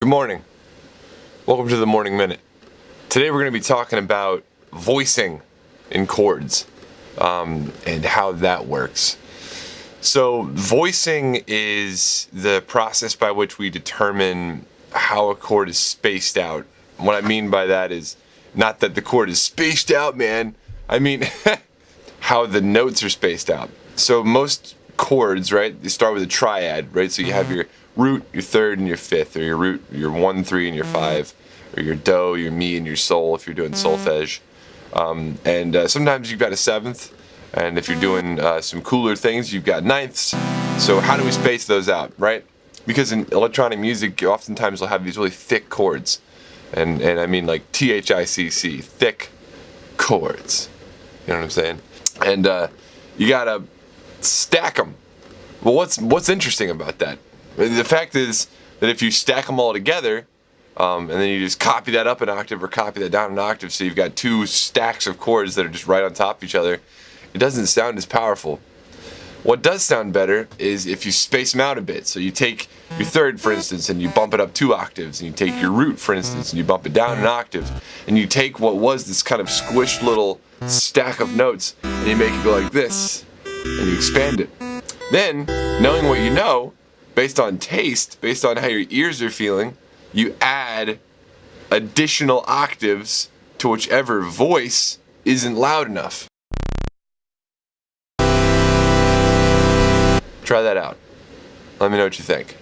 Good morning. Welcome to the Morning Minute. Today we're going to be talking about voicing in chords and how that works. So voicing is the process by which we determine how a chord is spaced out. And what I mean by that is not that the chord is spaced out, man. I mean how the notes are spaced out. So most chords, right, they start with a triad, right? So you have your root, your third, and your fifth, or your root, your 1, 3, and your 5, or your do, your mi, and your sol if you're doing solfege. Sometimes you've got a seventh, and if you're doing some cooler things, you've got ninths. So how do we space those out, right? Because in electronic music, you oftentimes will have these really thick chords, and I mean like THICC, thick chords. You know what I'm saying? And you gotta stack them. Well, what's interesting about that? The fact is that if you stack them all together, and then you just copy that up an octave or copy that down an octave, so you've got two stacks of chords that are just right on top of each other, it doesn't sound as powerful. What does sound better is if you space them out a bit. So you take your third, for instance, and you bump it up 2 octaves, and you take your root, for instance, and you bump it down an octave, and you take what was this kind of squished little stack of notes, and you make it go like this, and you expand it. Then, knowing what you know, based on taste, based on how your ears are feeling, you add additional octaves to whichever voice isn't loud enough. Try that out. Let me know what you think.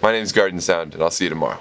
My name is GARDNSOUND, and I'll see you tomorrow.